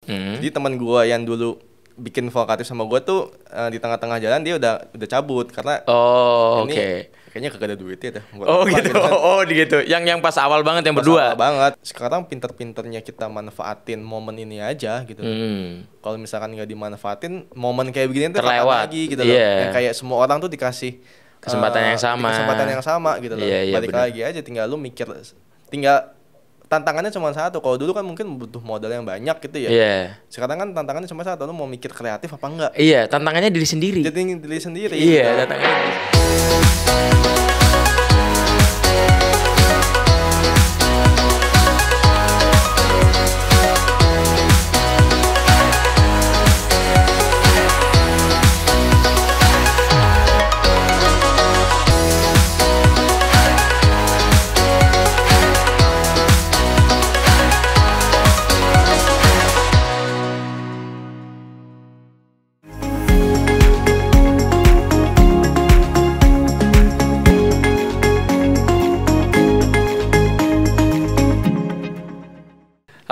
Jadi teman gue yang dulu bikin Vokatif sama gue tuh di tengah-tengah jalan dia udah cabut karena ini kayaknya kagak ada duitnya dah. Gitu. Gitu. Yang pas awal banget yang berdua. Awal banget. Sekarang pinter-pinternya kita manfaatin momen ini aja gitu. Kalau misalkan nggak dimanfaatin, momen kayak begini tuh terlewat lagi gitu loh. Yang kayak semua orang tuh dikasih kesempatan yang sama gitu loh. Balik lagi aja, tinggal lu mikir, tinggal tantangannya cuma satu. Kalau dulu kan mungkin butuh modal yang banyak gitu ya. Sekarang kan tantangannya cuma satu, lu mau mikir kreatif apa enggak? Iya, tantangannya diri sendiri. Jadi diri sendiri. Iya, tantangannya.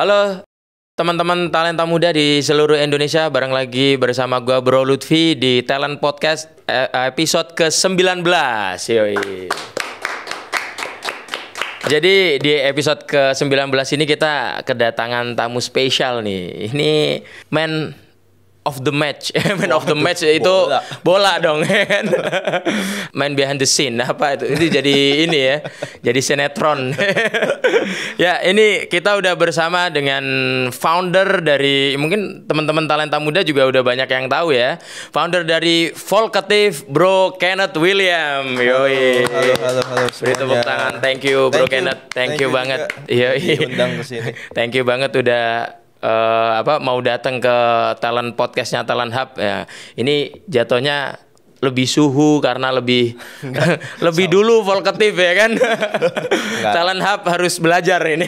Halo teman-teman talenta muda di seluruh Indonesia, bareng lagi bersama gua Bro Lutfi di Talent Podcast episode ke-19. Yoi. Jadi di episode ke-19 ini kita kedatangan tamu spesial nih. Ini man of the match. Man of the match itu bola dong kan. Man behind the scene apa itu? Itu jadi ini ya. Jadi sinetron. Ya, ini kita udah bersama dengan founder dari, mungkin teman-teman talenta muda juga udah banyak yang tahu ya. Founder dari Vokatif, Bro Kenneth William. Yoi. Halo beri tepuk tangan. Thank you Bro Kenneth. Thank you banget. Yoi. Diundang ke sini. Thank you banget udah mau datang ke talent podcastnya Talent Hub ya. Ini jatuhnya lebih suhu karena lebih dulu Vokatif ya kan. Talent Hub harus belajar ini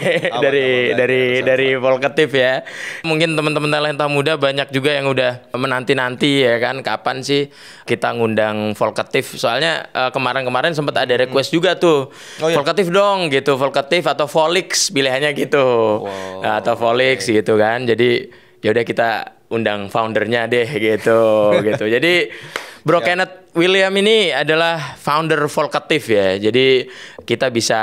dari Vokatif ya. Mungkin teman-teman talenta muda banyak juga yang udah menanti-nanti ya kan, kapan sih kita ngundang Vokatif. Soalnya kemarin sempat ada request juga tuh. Vokatif dong gitu, Vokatif atau Volix pilihannya gitu. Nah, atau Volix gitu kan. Jadi ya udah kita undang foundernya deh gitu. Jadi Bro Kenneth William ini adalah founder Vokatif ya. Jadi kita bisa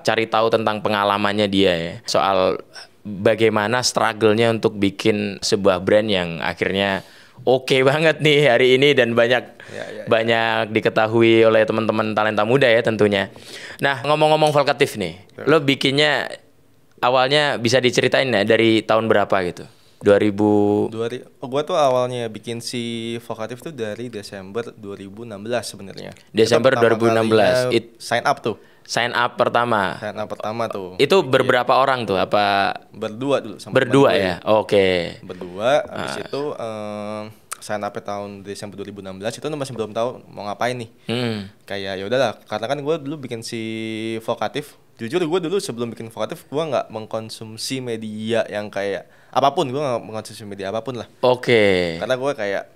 cari tahu tentang pengalamannya dia ya. Soal bagaimana struggle-nya untuk bikin sebuah brand yang akhirnya oke banget nih hari ini dan banyak diketahui oleh teman-teman talenta muda ya tentunya. Nah, ngomong-ngomong Vokatif nih. Lo bikinnya awalnya bisa diceritain ya dari tahun berapa gitu? Gua tuh awalnya bikin si Vokatif tuh dari Desember 2016 sebenarnya. Desember 2016 sign up pertama tuh. Itu berberapa orang tuh? Apa berdua dulu sama berdua ya? Oke. Berdua habis itu sign up tahun Desember 2016 itu masih belum tahu mau ngapain nih. Kayak ya udahlah, karena kan gue dulu bikin si Vokatif. Jujur gue dulu sebelum bikin Vokatif gue nggak mengkonsumsi media yang kayak apapun, gue nggak mengkonsumsi media apapun lah. Oke. Karena gue kayak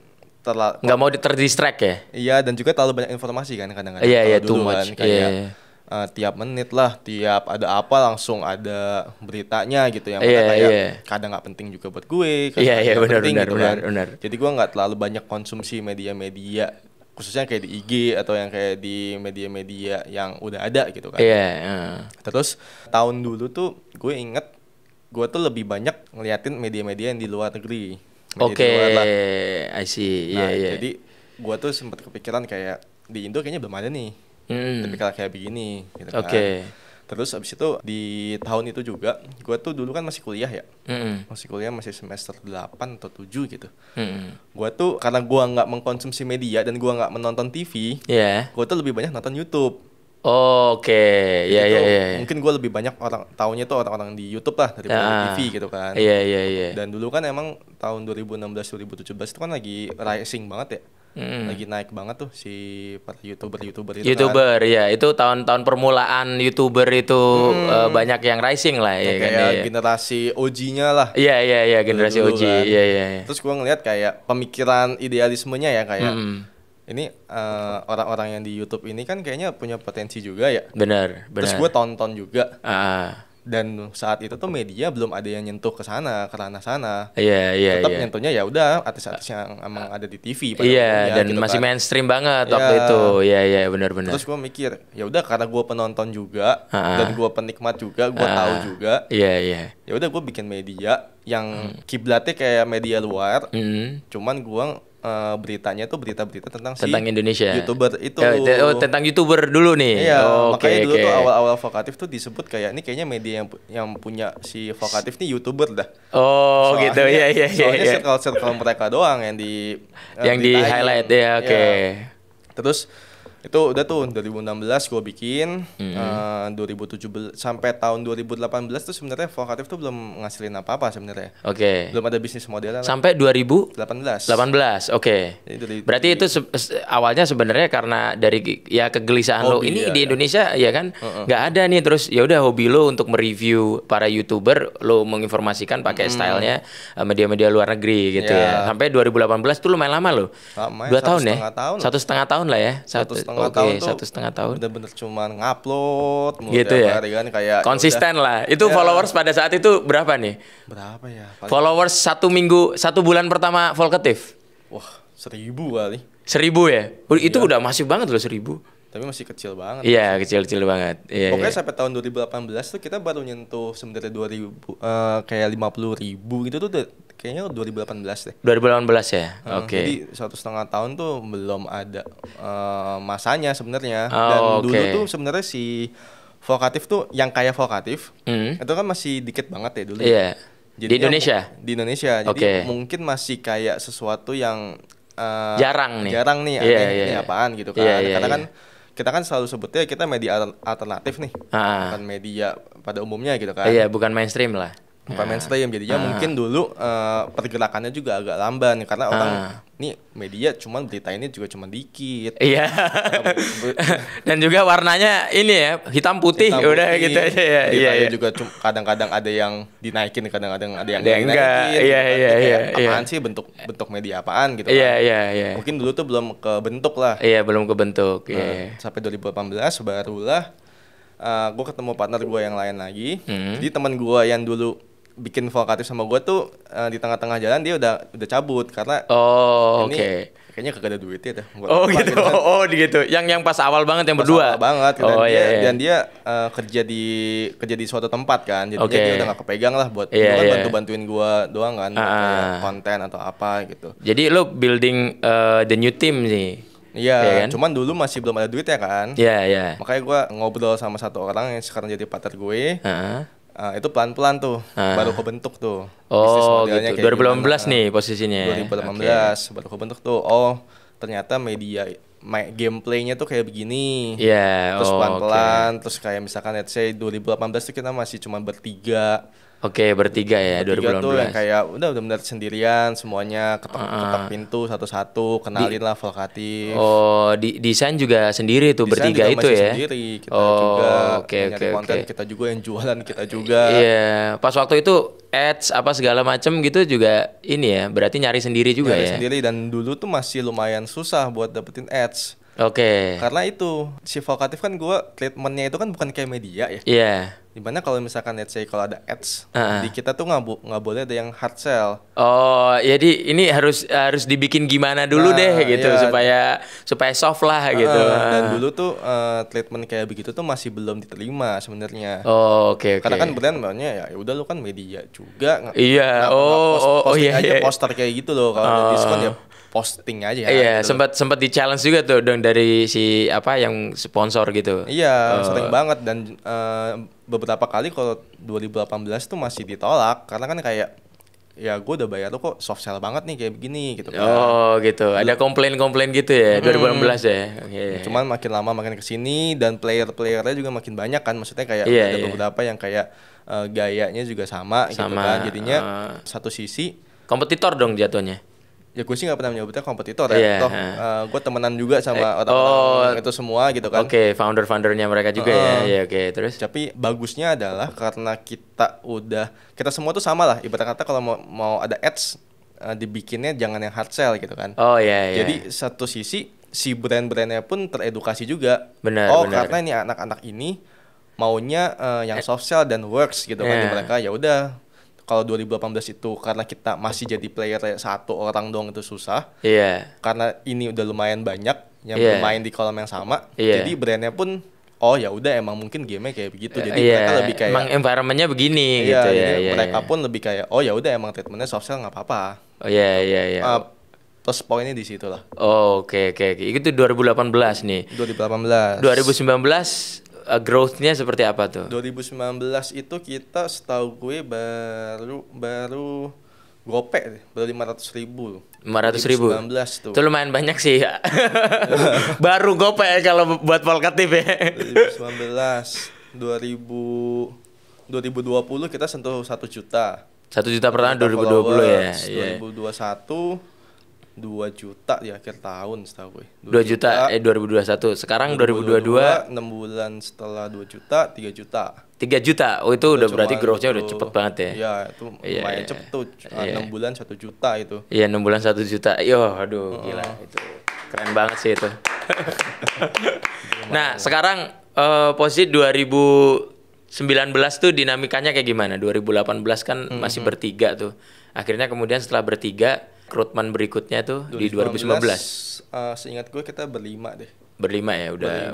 nggak mau terdistract ya. Iya, dan juga terlalu banyak informasi kan kadang-kadang. Iya, too much. Kan, kayak tiap menit lah, tiap ada apa langsung ada beritanya gitu yang kayak kadang nggak penting juga buat gue. Iya benar. Jadi gue nggak terlalu banyak konsumsi media-media, khususnya kayak di IG atau yang kayak di media-media yang udah ada gitu kan. Terus tahun dulu tuh gue inget gue tuh lebih banyak ngeliatin media-media yang di luar negeri. I see. Jadi gue tuh sempat kepikiran kayak di Indo kayaknya belum ada nih. Tapi kalau kayak begini gitu kan. Terus abis itu di tahun itu juga gue tuh dulu kan masih kuliah ya. Masih semester 8 atau 7 gitu. Gue tuh karena gue nggak mengkonsumsi media dan gue nggak menonton TV, gue tuh lebih banyak nonton YouTube. Mungkin gue lebih banyak orang taunya tuh orang-orang di YouTube lah daripada TV gitu kan. Dan dulu kan emang tahun 2016-2017 itu kan lagi rising banget ya. Lagi naik banget tuh si para YouTuber itu kan. Ya, itu tahun-tahun permulaan YouTuber itu banyak yang rising lah ya kan. Kayak generasi OG-nya lah. Iya, generasi OG. Kan. Iya. Terus gue ngeliat kayak pemikiran idealismenya ya kayak ini orang-orang yang di YouTube ini kan kayaknya punya potensi juga ya. Benar. Terus gue tonton juga. Dan saat itu tuh media belum ada yang nyentuh ke sana, ke ranah sana. Iya. Tetap nyentuhnya ya udah artis-artis yang emang ada di TV pada Iya, umumnya, dan gitu masih kan. mainstream banget waktu itu. Iya, benar-benar. Terus gue mikir, ya udah karena gue penonton juga dan gue penikmat juga, gue tahu juga. Iya. Ya udah gue bikin media yang kiblatnya kayak media luar. Cuman gue beritanya tuh berita-berita tentang Indonesia. YouTuber itu. Tentang YouTuber dulu nih. Iya, makanya dulu tuh awal-awal Vokatif tuh disebut kayak ini kayaknya media yang punya si Vokatif nih YouTuber dah. Soalnya, gitu. Iya. Soalnya circle mereka doang yang di highlight ya, oke. Terus itu udah tuh 2016 gue bikin, 2017 sampai tahun 2018 tuh sebenarnya Vokatif tuh belum ngasilin apa-apa sebenarnya. Oke. Belum ada bisnis modelnya. Sampai 2018. 18, oke. Berarti itu awalnya sebenarnya karena dari ya kegelisahan lo ini di Indonesia ya kan nggak ada nih, terus ya udah hobi lo untuk mereview para YouTuber, lo menginformasikan pakai stylenya media-media luar negeri gitu ya. Sampai 2018 tuh lumayan lama lo. 2 tahun ya? 1,5 tahun lah ya. 1,5 tahun. Bener-bener cuman ngupload gitu ya. Hari kan kayak konsisten lah. Itu followers pada saat itu berapa nih? Berapa ya? Followers 1 minggu, 1 bulan pertama Vokatif. Wah, 1.000 kali. 1.000 ya? Itu udah masif banget loh 1.000. Tapi masih kecil banget. Iya, kecil banget. Iya, pokoknya sampai tahun 2018 tuh kita baru nyentuh sebenarnya 2000 kayak 50.000 gitu tuh kayaknya 2018 deh. 2018 ya. Oke. Jadi 1,5 tahun tuh belum ada masanya sebenarnya. Dan dulu tuh sebenarnya si Vokatif tuh yang kayak Vokatif itu kan masih dikit banget ya dulu. Iya. Jadi di Indonesia. Jadi mungkin masih kayak sesuatu yang jarang nih. Ini apaan gitu kan. Karena kan kita kan selalu sebutnya kita media alternatif nih, bukan media pada umumnya gitu kan. Iya, bukan mainstream lah. Bukan mainstream, jadinya mungkin dulu pergerakannya juga agak lamban karena orang nih media cuman berita ini juga cuman dikit. Iya. Dan juga warnanya ini ya hitam putih udah gitu aja ya. Iya. Juga kadang-kadang ada yang dinaikin, kadang-kadang ada yang enggak. Iya. Apaan sih bentuk media apaan gitu kan. Iya. Mungkin dulu tuh belum kebentuk lah. Iya, belum kebentuk. Sampai 2018 barulah gue ketemu partner gue yang lain lagi. Jadi teman gue yang dulu bikin Vokatif sama gue tuh di tengah-tengah jalan dia udah cabut karena kayaknya kagak ada duitnya dah. Gitu. Gitu. Yang pas awal banget yang berdua. Awal banget. Dan dia kerja di suatu tempat kan. Jadi dia udah gak kepegang lah buat bantu-bantuin gue doang kan, kayak konten atau apa gitu. Jadi lo building the new team sih. Iya, cuman dulu masih belum ada duit ya kan. Iya. Makanya gue ngobrol sama satu orang yang sekarang jadi partner gue. Itu pelan-pelan tuh, baru kebentuk tuh. Gitu. 2018 nih posisinya. 2018 baru kebentuk tuh. Ternyata media gameplaynya tuh kayak begini. Iya. Terus pelan-pelan, terus kayak misalkan let's say 2018 tuh kita masih cuma bertiga. Bertiga ya, 2018 tuh yang kayak udah benar sendirian semuanya, ketok pintu satu-satu, kenalin lah Vokatif. Desain juga sendiri tuh, bertiga itu ya. Sendiri kita juga nyari konten, kita juga yang jualan, kita juga. Iya, pas waktu itu ads apa segala macem gitu juga ini ya, berarti nyari sendiri juga ya. Sendiri, dan dulu tuh masih lumayan susah buat dapetin ads. Karena itu si Vokatif kan gue treatmentnya itu kan bukan kayak media ya. Iya. Dimana kalau misalkan let's say kalau ada ads di kita tuh nggak boleh ada yang hard sell. Jadi ini harus dibikin gimana dulu deh gitu supaya soft lah gitu. Dan dulu tuh treatment kayak begitu tuh masih belum diterima sebenarnya. Karena kan brand maunya ya udah lu kan media juga. Iya. Posting aja poster kayak gitu loh, kalau diskon ya posting aja. Iya, gitu. sempat di challenge juga tuh dong dari si yang sponsor gitu. Iya, sering banget, dan beberapa kali kalau 2018 tuh masih ditolak karena kan kayak ya gue udah bayar lo kok soft sell banget nih kayak begini gitu kan. Gitu. Ada komplain gitu ya 2018 ya. Cuman makin lama makin kesini dan player-playernya juga makin banyak kan, maksudnya kayak ada beberapa yang kayak gayanya juga sama gitu kan. Jadinya satu sisi kompetitor dong jatuhnya. Ya gue sih gak pernah menyebutnya kompetitor ya. Gue temenan juga sama orang-orang itu semua gitu kan. Founder-foundernya mereka juga ya. Terus tapi bagusnya adalah karena kita semua tuh sama lah. Ibarat kata kalau mau ada ads dibikinnya jangan yang hard sell gitu kan. Jadi satu sisi si brand-brandnya pun teredukasi juga. Benar. Karena ini anak-anak ini maunya yang soft sell dan works gitu kan di mereka. Ya udah, kalau 2018 itu karena kita masih jadi player satu orang doang itu susah. Karena ini udah lumayan banyak yang bermain di kolom yang sama. Jadi brandnya pun oh ya udah emang mungkin game-nya kayak begitu. Jadi mereka lebih kayak emang environment-nya begini gitu ya. Mereka pun lebih kayak oh ya udah emang treatmentnya soft sell nggak apa-apa. Plus poinnya di situ lah. Oke. Itu 2018 nih. 2018. 2019 growth-nya seperti apa tuh? 2019 itu kita setahu gue baru gope baru 500.000. 500.000. Itu lumayan banyak sih ya. Baru gope kalau buat Volkatif ya. 2020 kita sentuh 1 juta. 1 juta per tahun 2020 ya. 2021 2 juta di akhir tahun setahu gue. 2 juta 2021. Sekarang 2022 6 bulan setelah 2 juta 3 juta. 3 juta. Oh itu udah berarti growth-nya udah cepet banget ya. Iya, itu lumayan cepet tuh. 6 bulan 1 juta itu. Iya, 6 bulan 1 juta. Aduh gila itu. Keren banget sih itu. Nah, sekarang posisi 2019 tuh dinamikanya kayak gimana? 2018 kan masih bertiga tuh. Akhirnya kemudian setelah bertiga rekrutmen berikutnya tuh di 2019. Seingat gue kita berlima deh. Berlima ya, udah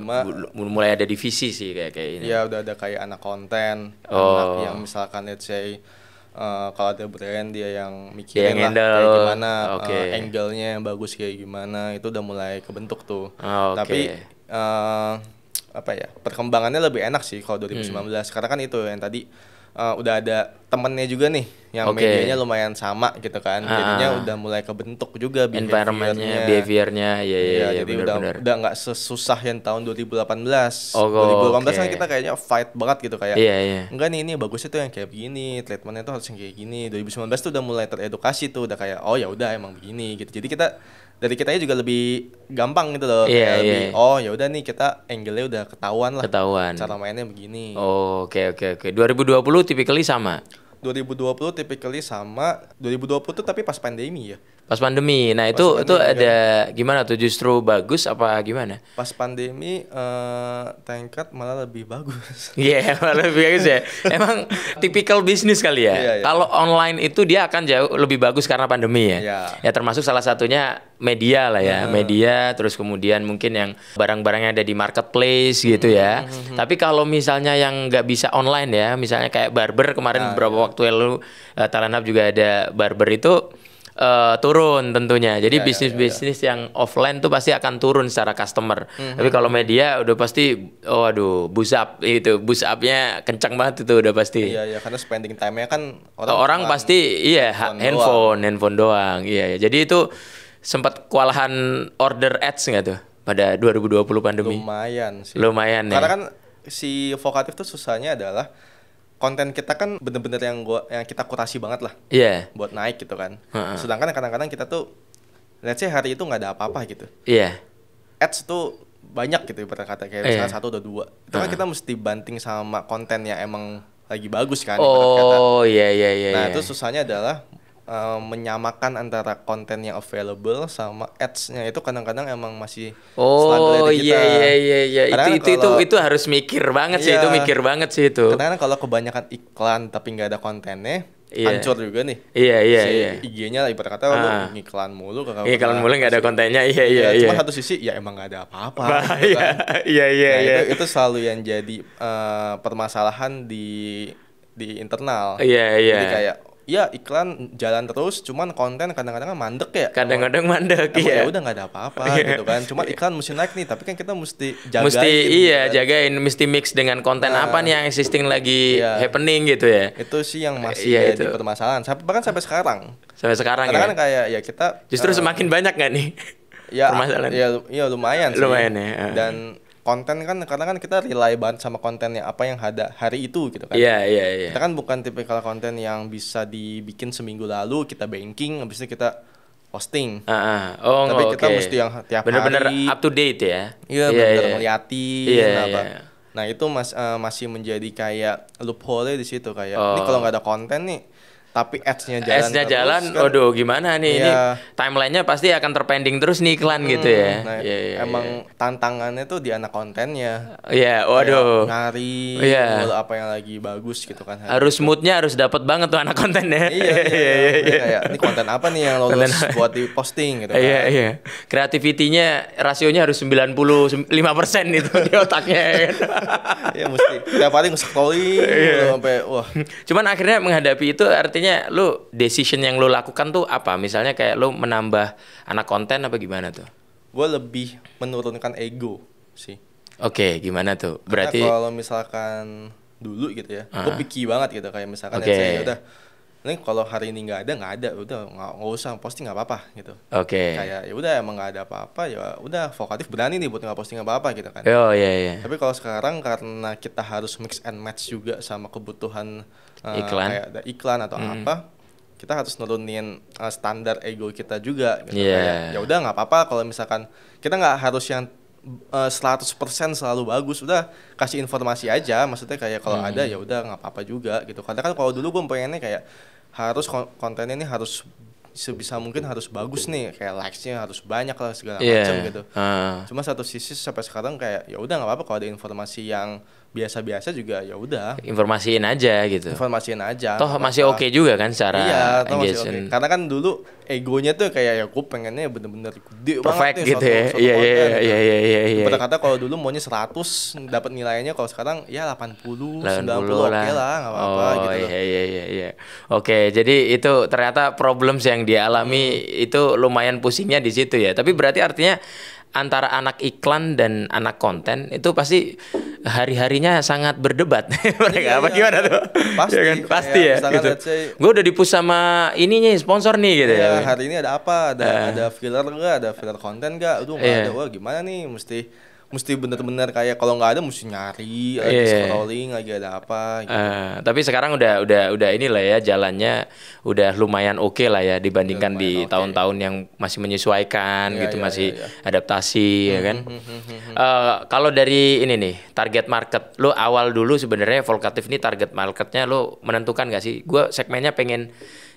mulai ada divisi sih kayak ini. Ya udah ada kayak anak konten, anak yang misalkan let's say kalau ada brand dia yang mikirin lah kayak gimana angle-nya yang bagus kayak gimana, itu udah mulai kebentuk tuh. Tapi perkembangannya lebih enak sih kalau 2019 karena kan itu yang tadi udah ada temennya juga nih yang medianya lumayan sama gitu kan, jadinya udah mulai kebentuk juga behaviornya jadi udah nggak sesusah yang tahun 2018. 2018 kan kita kayaknya fight banget gitu kayak enggak nih ini bagusnya tuh yang kayak begini, treatmentnya tuh harus yang kayak gini. 2019 tuh udah mulai teredukasi tuh, udah kayak oh ya udah emang begini gitu. Jadi dari kitanya juga lebih gampang gitu loh. Lebih, oh ya udah nih kita angle-nya udah ketahuan lah. Cara mainnya begini. Oke. 2020 typically sama. 2020 typically sama. 2020 tuh tapi pas pandemi ya. Pas pandemi. Nah, itu ada gimana tuh, justru bagus apa gimana? Pas pandemi tingkat malah lebih bagus. Malah lebih bagus ya. Emang tipikal bisnis kali ya. Kalau online itu dia akan jauh lebih bagus karena pandemi ya. Ya termasuk salah satunya media lah ya. Media, terus kemudian mungkin yang barang-barangnya ada di marketplace gitu ya. Tapi kalau misalnya yang nggak bisa online ya, misalnya kayak barber kemarin beberapa waktu lalu Talent Hub juga ada barber itu turun tentunya. Jadi bisnis-bisnis yang offline tuh pasti akan turun secara customer. Tapi kalau media udah pasti boost up-nya kencang banget itu udah pasti. Iya, karena spending time-nya kan orang pasti handphone doang. Iya. Jadi itu sempat kewalahan order ads nggak tuh pada 2020 pandemi? Lumayan sih. Lumayan ya. Karena kan si Vokatif tuh susahnya adalah konten kita kan bener-bener yang kita kurasi banget lah buat naik gitu kan. Sedangkan kadang-kadang kita tuh let's say hari itu nggak ada apa-apa gitu. Ads tuh banyak gitu berkata kayak misalnya 1 atau 2. Itu kan kita mesti banting sama konten yang emang lagi bagus kan. Nah itu susahnya adalah menyamakan antara konten yang available sama ads-nya. Itu kadang-kadang emang masih struggle di kita. Itu harus mikir banget sih, itu mikir banget sih itu. Karena kalau kebanyakan iklan tapi nggak ada kontennya, hancur juga nih. IG-nya ibarat kata lu iklan mulu nggak ada kontennya. Cuma satu sisi ya emang nggak ada apa-apa gitu kan. Itu selalu yang jadi permasalahan di internal. Jadi kayak iklan jalan terus, cuman konten kadang-kadang mandek ya. Kadang-kadang mandek ya udah nggak ada apa-apa gitu kan. Cuman iklan mesti naik nih, tapi kan kita mesti jagain. Jagain, mesti mix dengan konten apa nih yang existing lagi happening gitu ya. Itu sih yang masih jadi permasalahan. Bahkan sampai sekarang. Karena kan kayak kita justru semakin banyak nggak nih permasalahan? Lumayan sih. Lumayan ya. Dan konten kan karena kan kita rely banget sama konten yang apa yang ada hari itu gitu kan. Iya. Kita kan bukan tipikal konten yang bisa dibikin seminggu lalu kita banking habis itu kita posting. Tapi kita mesti yang tiap bener-bener hari up to date ya. Bener-bener ngeliatin Nah, itu masih menjadi kayak loophole di situ kayak ini kalau nggak ada konten nih tapi ads-nya jalan jalan, kan, waduh gimana nih, ini timelinenya pasti akan terpending terus nih iklan gitu ya. Nah, emang tantangannya tuh di anak kontennya. Iya, waduh. Nyari apa yang lagi bagus gitu kan. Harus moodnya harus dapat banget tuh anak kontennya. Iya. Kayak ini konten apa nih yang lolos buat di posting gitu kan. Iya. Kreativitinya rasionya harus 95% itu di otaknya. Iya mesti tiap hari nge-scrolling sampai wah. Cuman akhirnya menghadapi itu artinya lu decision yang lu lakukan tuh apa? Misalnya kayak lu menambah anak konten apa gimana tuh? Gue lebih menurunkan ego sih. Oke, gimana tuh? Berarti kalau misalkan dulu gitu ya, gue picky banget gitu kayak misalkan ya udah, ini kalau hari ini nggak ada, udah nggak usah posting nggak apa-apa gitu. Kayak ya udah emang nggak ada apa-apa ya udah Vokatif berani nih buat nggak posting apa-apa gitu kan. Iya. Tapi kalau sekarang karena kita harus mix and match juga sama kebutuhan kayak ada iklan atau apa, kita harus nurunin standar ego kita juga gitu. Kayak ya udah nggak apa-apa kalau misalkan kita nggak harus yang 100% selalu bagus, udah kasih informasi aja, maksudnya kayak kalau ada ya udah nggak apa-apa juga gitu. Karena kan kalau dulu gue pengennya kayak harus kontennya ini harus sebisa mungkin harus bagus nih, kayak likes-nya harus banyak lah segala macam gitu. Cuma satu sisi sampai sekarang kayak ya udah nggak apa-apa kalau ada informasi yang biasa-biasa juga ya udah informasiin aja gitu. Toh masih oke juga kan secara engagement. Karena kan dulu egonya tuh kayak ya gue pengennya bener-bener gede perfect banget nih, gitu ya. Iya. Kata kalau dulu maunya 100 dapat nilainya, kalau sekarang ya 80 90 oke lah enggak apa-apa gitu. Iya. Oke, jadi itu ternyata problems yang dialami itu lumayan pusingnya di situ ya. Tapi berarti artinya antara anak iklan dan anak konten itu pasti hari-harinya sangat berdebat. Mereka apa gimana tuh? Pasti ya. Gitu. Gue udah di-push sama ininya sponsor nih gitu ya. Hari ini ada apa? Ada filler enggak? Ada filler konten enggak? Aduh enggak ada. Wah, gimana nih? Mesti bener-bener kayak kalau nggak ada mesti nyari lagi scrolling lagi ada apa gitu. Tapi sekarang udah inilah ya, jalannya udah lumayan oke lah ya dibandingkan di tahun-tahun yang masih menyesuaikan gitu, masih adaptasi ya kan. Kalau dari ini nih target market lu awal dulu sebenarnya Vokatif ini target marketnya lu menentukan nggak sih? Gue segmennya pengen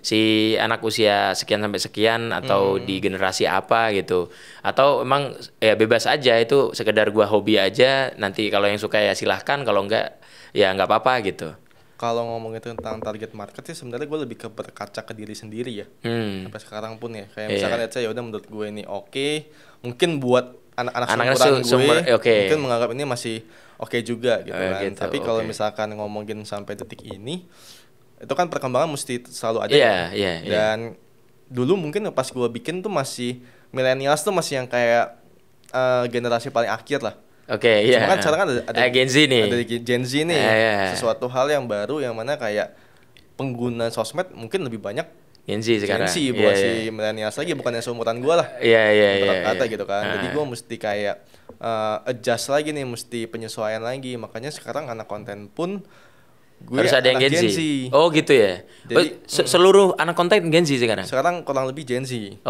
si anak usia sekian sampai sekian atau di generasi apa gitu, atau emang ya bebas aja, itu sekedar gua hobi aja, nanti kalau yang suka ya silahkan, kalau enggak ya nggak apa-apa gitu. Kalau ngomongin tentang target market sih sebenarnya gue lebih ke berkaca ke diri sendiri ya. Sampai sekarang pun ya kayak misalkan ya udah menurut gue ini oke, mungkin buat anak-anak seumuran gue mungkin menganggap ini masih oke juga gitu kan. Gitu, tapi kalau misalkan ngomongin sampai detik ini, itu kan perkembangan mesti selalu ada. Dan dulu mungkin pas gue bikin tuh masih millennials tuh masih yang kayak generasi paling akhir lah. Cuma kan sekarang kan ada Gen Z nih. Ada Gen Z nih. Sesuatu hal yang baru yang mana kayak pengguna sosmed mungkin lebih banyak Gen Z sekarang. Gen Z bukan si millennials lagi, bukan yang seumuran gue lah. Kata gitu kan. Jadi gue mesti kayak adjust lagi nih, mesti penyesuaian lagi. Makanya sekarang anak konten pun harus ada yang Gen Z. Oh gitu ya. Jadi seluruh anak konten Gen Z sekarang. Sekarang kurang lebih Gen Z.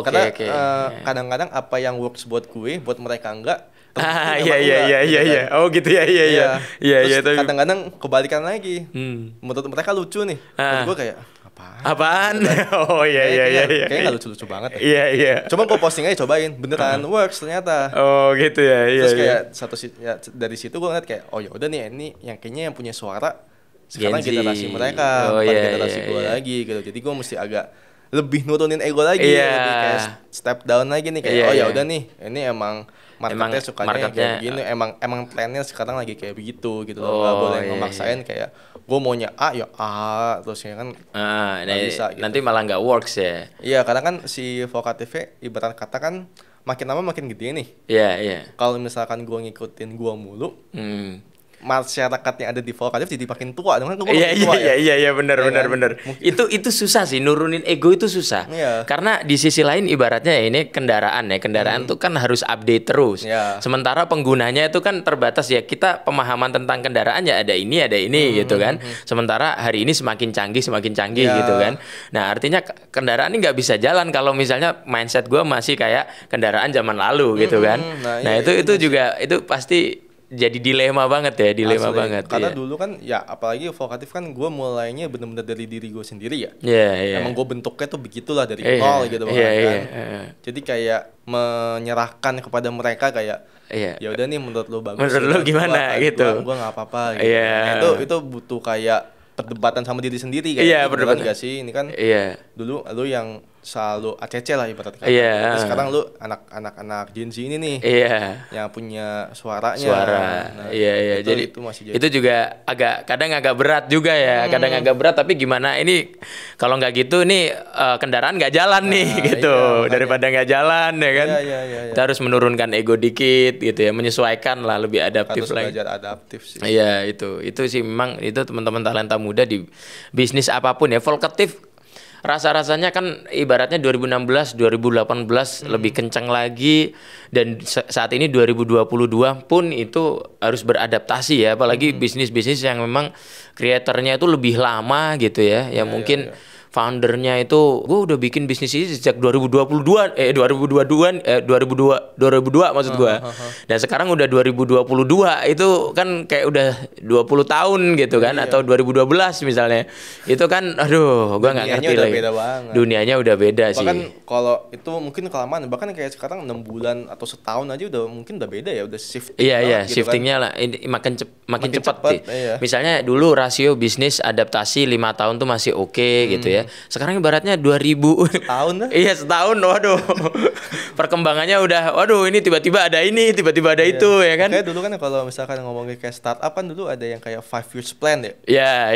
Karena kadang-kadang apa yang works buat gue, buat mereka enggak. Iya. Oh gitu ya. Iya. Terus kadang-kadang kebalikan lagi. Menurut mereka lucu nih. Menurut gue kayak apaan? Oh iya. Kayaknya nggak lucu-lucu banget. Iya. Coba gue posting aja, cobain, beneran works ternyata. Oh gitu ya. Terus kayak dari situ gue ngeliat kayak oh ya udah nih, ini yang kayaknya yang punya suara sekarang generasi mereka, bukan generasi gue lagi gitu. Jadi gue mesti agak lebih nurunin ego lagi, lebih kayak step down lagi nih kayak ya udah nih, ini emang marketnya sukanya kayak begini, emang trennya sekarang lagi kayak begitu gitu loh. Nggak boleh memaksain kayak gue maunya A ya A terus ya kan bisa, gitu. Nanti malah nggak works ya. Iya, karena kan si Vokatif ibarat kata kan makin lama makin gede nih. Iya. Kalau misalkan gue ngikutin gue mulu, masyarakat yang ada di Vokatif jadi makin tua dong kan. Iya benar. Itu susah sih, nurunin ego itu susah. Karena di sisi lain ibaratnya ya ini kendaraan tuh kan harus update terus. Sementara penggunanya itu kan terbatas ya, kita pemahaman tentang kendaraan ya ada ini gitu kan. Sementara hari ini semakin canggih gitu kan. Nah artinya kendaraan ini nggak bisa jalan kalau misalnya mindset gue masih kayak kendaraan zaman lalu gitu kan. Nah itu juga itu pasti jadi dilema banget ya, dilema Asli. banget. Karena dulu kan ya apalagi vokatif kan gue mulainya bener-bener dari diri gue sendiri ya. Iya. Emang gue bentuknya tuh begitulah dari nol gitu kan. Jadi kayak menyerahkan kepada mereka kayak ya udah nih menurut lo bagus. Menurut lo gimana gitu. Gue nggak apa-apa gitu. Nah, itu butuh kayak perdebatan sama diri sendiri kayak perdebatan gak sih ini kan dulu lu yang selalu ACC lah ibarat kata. Terus sekarang lu anak Gen Z ini nih yang punya suaranya. Nah, jadi itu juga kadang agak berat juga ya, kadang agak berat, tapi gimana ini kalau nggak gitu nih kendaraan nggak jalan nih gitu. Daripada nggak jalan ya kan. Kita harus menurunkan ego dikit gitu ya, menyesuaikan lah, lebih adaptif lagi. Harus belajar adaptif sih. Iya, itu sih memang itu teman-teman talenta muda di bisnis apapun ya. Vokatif rasa-rasanya kan ibaratnya 2016, 2018 lebih kencang lagi, dan saat ini 2022 pun itu harus beradaptasi ya, apalagi bisnis-bisnis yang memang kreatornya itu lebih lama gitu ya, mungkin foundernya itu gue udah bikin bisnis ini sejak 2002 maksud gue. Dan sekarang udah 2022 itu kan kayak udah 20 tahun gitu kan, atau 2012 misalnya. Itu kan aduh, gue nggak ngerti lagi. Dunianya udah beda sih. Bahkan kalau itu mungkin kelamaan, bahkan kayak sekarang 6 bulan atau setahun aja mungkin udah beda ya, udah shifting. Iya, gitu shiftingnya kan. Lah makin cepat. Misalnya dulu rasio bisnis adaptasi 5 tahun tuh masih oke gitu ya. Sekarang ibaratnya 2000 tahun lah. Iya, setahun. Waduh. Perkembangannya udah ini tiba-tiba ada ini, tiba-tiba ada itu ya kan. Kayak dulu kan kalau misalkan ngomongin kayak startup kan dulu ada yang kayak 5 years plan ya. Iya.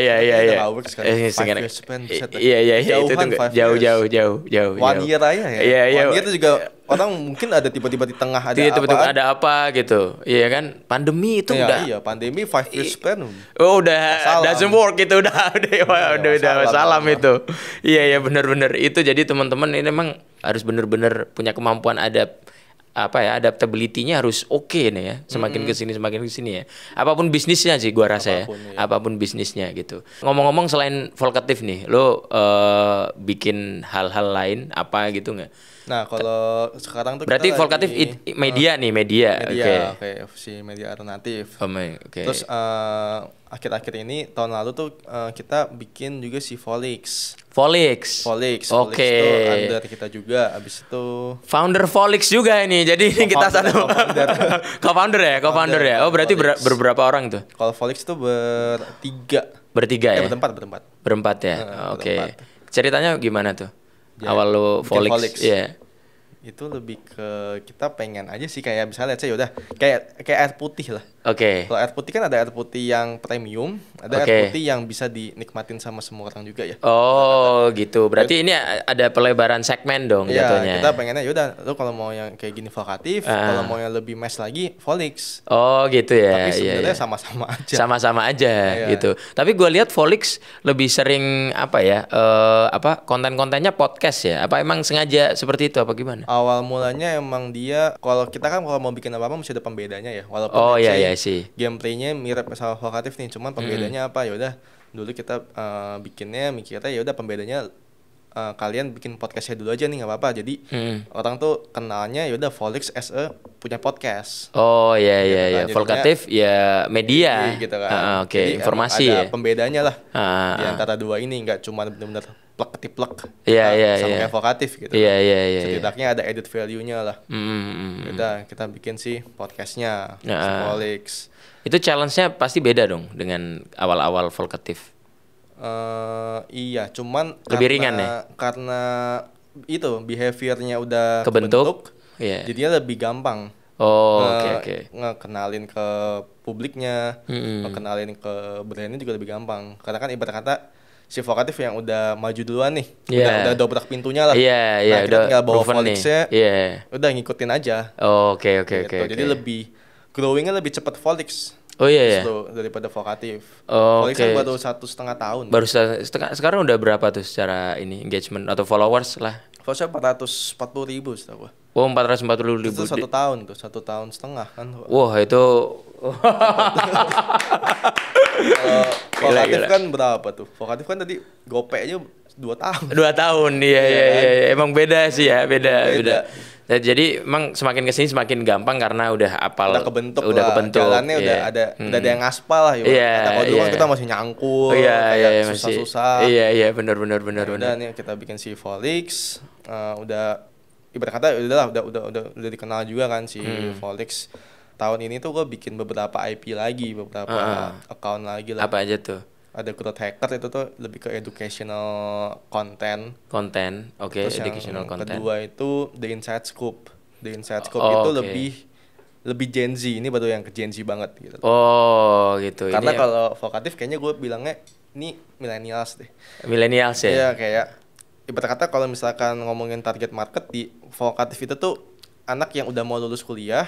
5 years plan. Iya, itu jauh. 1 year aja ya. Iya. 1 year itu juga orang mungkin ada tiba-tiba di tengah ada apa gitu. Iya kan? Pandemi itu udah. Iya, pandemi 5 years plan. Oh, udah doesn't work gitu, udah salam itu. Iya, benar-benar itu. Jadi teman-teman ini memang harus benar-benar punya kemampuan adaptability-nya harus oke nih ya. Semakin kesini ya. Apapun bisnisnya sih gua rasa apapun bisnisnya gitu. Ngomong-ngomong, selain vokatif nih, lo bikin hal-hal lain apa gitu nggak? Nah, kalau sekarang tuh berarti vokatif media. Oke, si media alternatif. Terus akhir-akhir ini tahun lalu tuh kita bikin juga si Volix. Oke. Itu under kita juga. Abis itu founder Volix juga ini. Jadi ini kita satu co-founder ya. Oh, berarti berapa orang tuh? Kalau Volix itu bertiga ya? Berempat ya. Oke. Ceritanya gimana tuh? Awal lo Volix. Iya. Itu lebih ke kita pengen aja sih kayak misalnya udah kayak air putih lah. Oke. Kalau air putih kan ada air putih yang premium, ada air putih yang bisa dinikmatin sama semua orang juga ya. Oh, gitu. Berarti ini ada pelebaran segmen dong jatuhnya. Kita pengennya yaudah, lo kalau mau yang kayak gini vokatif, kalau mau yang lebih mass lagi Volix. Oh, gitu ya. Tapi sebenarnya sama-sama aja. Sama-sama aja gitu. Tapi gue lihat Volix lebih sering konten-kontennya podcast ya. Apa emang sengaja seperti itu apa gimana? Awal mulanya emang dia kalau kita kan kalau mau bikin apa-apa mesti ada pembedanya ya. Walaupun sih. Gameplaynya mirip sama vokatif nih, cuman pembedanya apa? Ya udah dulu kita bikinnya mikirnya ya udah pembedanya kalian bikin podcastnya dulu aja nih, nggak apa-apa. Jadi orang tuh kenalnya ya udah Volix as punya podcast. Oh iya. Vokatif ya media gitu kan. Oke. Informasi ada ya. Pembedanya lah di antara dua ini, nggak cuma benar-benar plek-ketiplek sama kayak vokatif gitu. Iya. Setidaknya ada added value-nya lah. Udah kita bikin sih podcastnya si Volix. Itu challenge-nya pasti beda dong dengan awal-awal vokatif. Iya, cuman lebih ringan ya? Karena itu behaviornya udah kebentuk, jadinya lebih gampang. Oke. Ngekenalin ke publiknya, ngekenalin ke brandnya juga lebih gampang. Karena kan ibarat kata si vokatif yang udah maju duluan nih, udah dobrak pintunya lah. Nah, kita tinggal bawa Volix-nya, udah ngikutin aja. Oke. Jadi lebih growing-nya lebih cepat Volix. Oh iya. Daripada vokatif. Volix kan baru 1,5 tahun. Baru sekarang udah berapa tuh secara ini engagement atau followers lah? Followersnya 440.000 setahu gua. Oh, 440.000. Itu 1 tahun tuh, 1 tahun setengah kan. Wah, itu vokatif kan berapa tuh? Vokatif kan tadi gopeknya 2 tahun. 2 tahun, iya. Emang beda sih ya, beda. Jadi emang semakin kesini semakin gampang karena udah udah kebentuk jalannya udah ada yang ngaspal lah. Kalau dulu kan kita masih nyangkul, kayak susah-susah. Iya benar. Udah nih kita bikin si Volix, udah ibarat kata udah dikenal juga kan si Volix. Tahun ini tuh gue bikin beberapa IP lagi, beberapa account lagi lah. Apa aja tuh? Ada Growth Hacker, itu tuh lebih ke educational content. Oke, educational content. Kedua itu The Inside Scoop. The Inside Scoop itu lebih Gen Z, ini baru yang ke Gen Z banget gitu. Oh, gitu. Karena kalau vokatif kayaknya gue bilangnya ini millennials deh. Millennials ya? Iya, kayak ibarat kata kalau misalkan ngomongin target market di vokatif itu tuh anak yang udah mau lulus kuliah,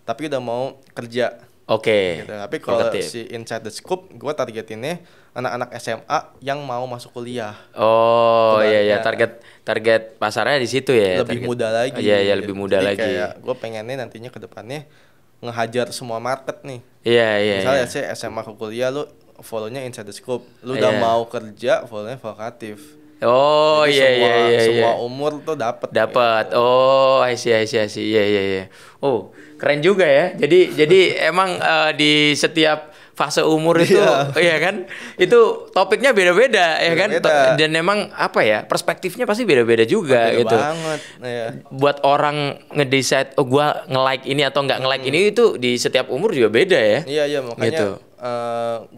tapi udah mau kerja. Oke. Gitu. Tapi kalau si Inside the Scoop, gue targetinnya anak-anak SMA yang mau masuk kuliah. Oh iya, target pasarnya di situ ya. Lebih muda lagi. Iya lebih muda lagi. Kayak gue pengennya nantinya ke depannya ngehajar semua market nih. Iya. Misalnya sih SMA ke kuliah lu follow-nya Inside the Scoop, lu udah mau kerja follow-nya vokatif. Oh iya. Semua umur tuh dapat. Gitu. Oh, I see. Iya. Oh, keren juga ya. Jadi emang di setiap fase umur itu ya kan, itu topiknya beda-beda ya kan. Dan emang apa ya, perspektifnya pasti beda-beda juga beda gitu. Banget. Ya. Buat orang ngedecide gua nge-like ini atau nggak nge-like ini itu di setiap umur juga beda ya. Iya makanya gitu.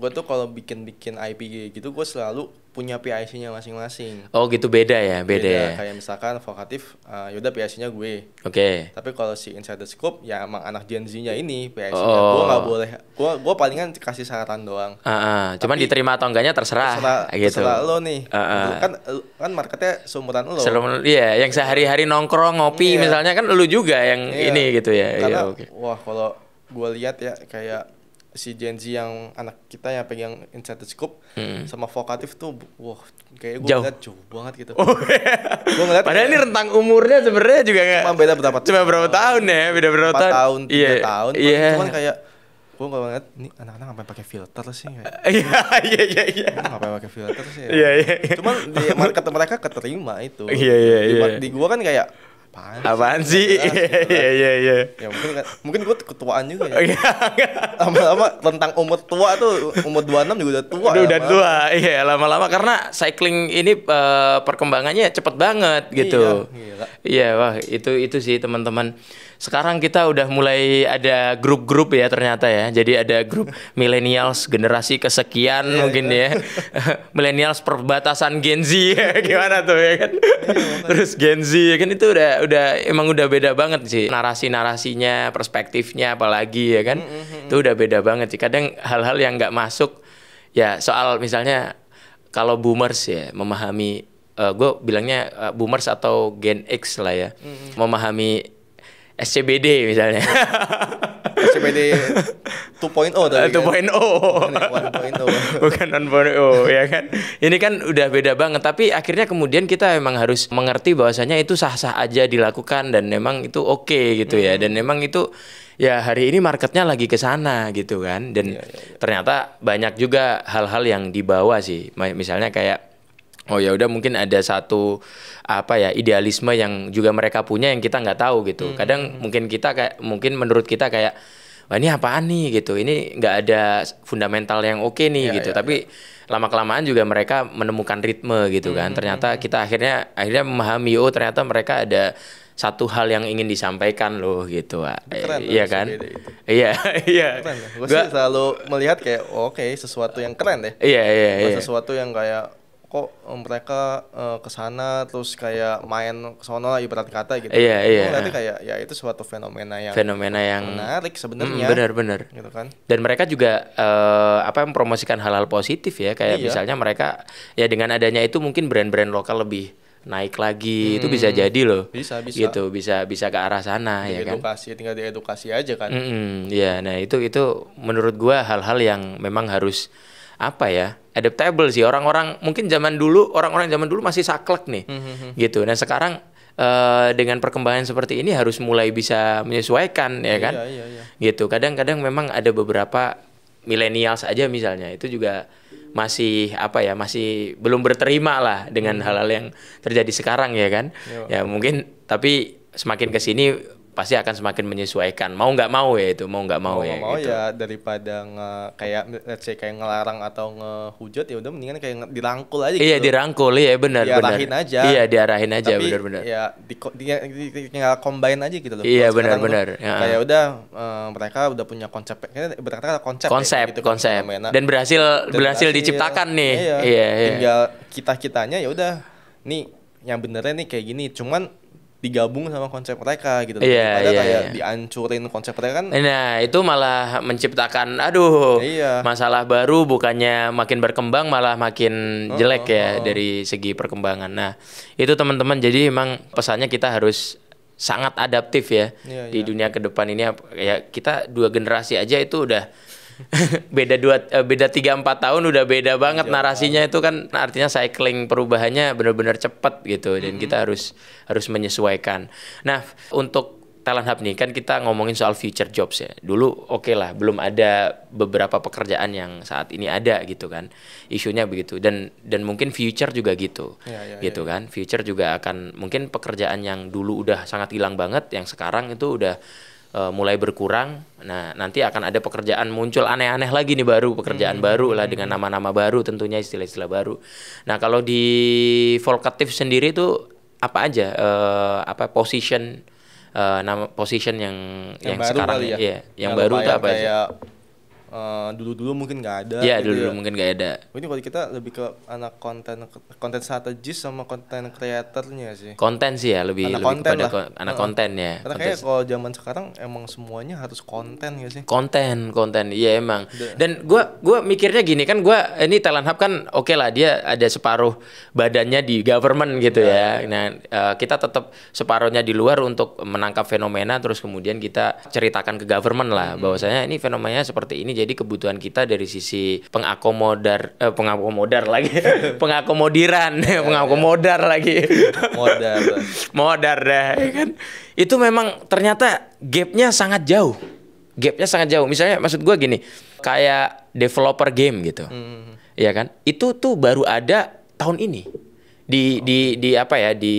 Gue tuh kalau bikin IP gitu gue selalu punya PIC-nya masing-masing. Oh gitu, beda ya. Kayak misalkan vokatif, yaudah PIC-nya gue. Oke. Tapi kalau si Inside the Scoop ya emang anak Gen Z-nya ini PIC-nya gue nggak boleh. Gue palingan kasih saran doang. Cuman diterima atau enggaknya terserah gitu. Terserah lo nih. Kan marketnya seumuran lo. Iya, yang sehari-hari nongkrong ngopi misalnya kan lo juga yang ini gitu ya. Karena wah kalau gue lihat ya kayak si Gen Z yang anak kita yang pegang Inside the Scoop sama vokatif tuh kayak gue ngeliat jauh banget gitu. Gue ngeliat padahal ini rentang umurnya sebenarnya juga cuma beda berapa tahun ya, beda berapa tahun. 3 tahun. Cuman kayak gue ngeliat nih anak-anak ngapain pakai filter sih kayak. Iya. Ngapain pakai filter sih. Iya. Cuman di market mereka keterima itu. Iya. Di gue kan kayak apaan sih? Iya. Ya mungkin gue ketuaan juga ya. Lama-lama tentang umur tua tuh, umur 26 juga udah tua. Udah tua, iya lama-lama karena cycling ini perkembangannya cepet banget gitu. Iya, wah itu sih teman-teman. Sekarang kita udah mulai ada grup-grup ya ternyata ya. Jadi ada grup millennials generasi kesekian mungkin ya. Millennials perbatasan Gen Z gimana tuh ya kan. Terus Gen Z ya kan itu udah beda banget sih. Narasi-narasinya, perspektifnya apalagi ya kan. Itu udah beda banget sih. Kadang hal-hal yang nggak masuk ya, soal misalnya kalau boomers ya memahami, gue bilangnya boomers atau Gen X lah ya, memahami SCBD misalnya. SCBD 2.0 tadi 2.0 kan? 1.0 bukan 1.0 ya kan. Ini kan udah beda banget. Tapi akhirnya kemudian kita memang harus mengerti bahwasanya itu sah-sah aja dilakukan dan memang itu oke gitu ya. Dan memang itu ya hari ini marketnya lagi ke sana gitu kan. Dan ternyata banyak juga hal-hal yang dibawa sih. Misalnya kayak ya udah mungkin ada satu idealisme yang juga mereka punya yang kita nggak tahu gitu. Kadang mungkin menurut kita kayak wah ini apaan nih gitu. Ini nggak ada fundamental yang oke nih gitu. Tapi lama-kelamaan juga mereka menemukan ritme gitu kan. Ternyata kita akhirnya memahami ternyata mereka ada satu hal yang ingin disampaikan loh gitu. Iya kan? Iya. Gue sih selalu melihat kayak sesuatu yang keren deh. Iya. Sesuatu yang kayak kok mereka kesana terus kayak main kesono lah ibarat kata gitu. Iya. Berarti kayak ya itu suatu fenomena yang menarik sebenarnya. Benar. Gitu kan. Dan mereka juga mempromosikan hal-hal positif ya, kayak misalnya mereka ya dengan adanya itu mungkin brand-brand lokal lebih naik lagi. Itu bisa jadi loh. Bisa. Gitu, bisa ke arah sana ya kan. Tinggal diedukasi aja kan. Iya, nah itu menurut gua hal-hal yang memang harus adaptable sih. Orang-orang zaman dulu masih saklek nih. Gitu. Nah, sekarang dengan perkembangan seperti ini harus mulai bisa menyesuaikan ya kan. Iya. Gitu. Kadang-kadang memang ada beberapa millennials aja misalnya itu juga masih masih belum berterima lah dengan hal-hal yang terjadi sekarang ya kan. Ya mungkin tapi semakin kesini pasti akan semakin menyesuaikan, mau nggak mau ya itu, mau nggak mau ya gitu. Ya daripada kayak let's say kayak ngelarang atau ngehujat, ya udah mendingan kayak dirangkul aja gitu. Iya, dirangkul, iya benar. Diarahin aja. Iya, diarahin aja, tapi benar-benar. Ya tinggal combine aja gitu loh. Iya, benar-benar. Kayak udah mereka udah punya konsep, berkata konsep ya, gitu, konsep. Dan berhasil diciptakan nih. Iya. Tinggal kitanya ya udah nih yang benernya nih kayak gini, cuman digabung sama konsep mereka gitu. Kayak dihancurin konsep mereka kan. Nah, itu malah menciptakan masalah baru, bukannya makin berkembang malah makin jelek dari segi perkembangan. Nah, itu teman-teman, jadi emang pesannya kita harus sangat adaptif ya di dunia ke depan ini. Ya kita 2 generasi aja itu udah beda 3-4 tahun udah beda banget narasinya itu kan, artinya cycling perubahannya benar-benar cepat gitu, dan kita harus menyesuaikan. Nah, untuk Talent Hub nih kan kita ngomongin soal future jobs ya. Dulu lah, belum ada beberapa pekerjaan yang saat ini ada gitu kan. Isunya begitu, dan mungkin future juga gitu. Kan. Future juga akan mungkin pekerjaan yang dulu udah sangat hilang banget, yang sekarang itu udah mulai berkurang. Nah, nanti akan ada pekerjaan muncul aneh-aneh lagi nih, baru pekerjaan baru lah dengan nama-nama baru, tentunya istilah-istilah baru. Nah, kalau di Volkatif sendiri itu apa aja position nama position yang sekarang yang baru itu apa aja? Dulu mungkin nggak ada. Iya, gitu dulu mungkin nggak ada. Ini kalau kita lebih ke anak konten strategis sama konten kreatornya sih. Konten sih ya, lebih kepada anak konten ya. Karena kayak kalau zaman sekarang emang semuanya harus konten ya sih. Konten, iya emang. Dan gua mikirnya gini kan, ini Talent Hub kan lah, dia ada separuh badannya di government gitu ya. Nah, kita tetap separuhnya di luar untuk menangkap fenomena, terus kemudian kita ceritakan ke government lah bahwasanya ini fenomenanya seperti ini. Jadi kebutuhan kita dari sisi pengakomodar lagi, pengakomodar lagi, modar dah, ya kan? Itu memang ternyata gapnya sangat jauh. Misalnya maksud gue gini, kayak developer game gitu, ya kan? Itu tuh baru ada tahun ini. Di apa ya, di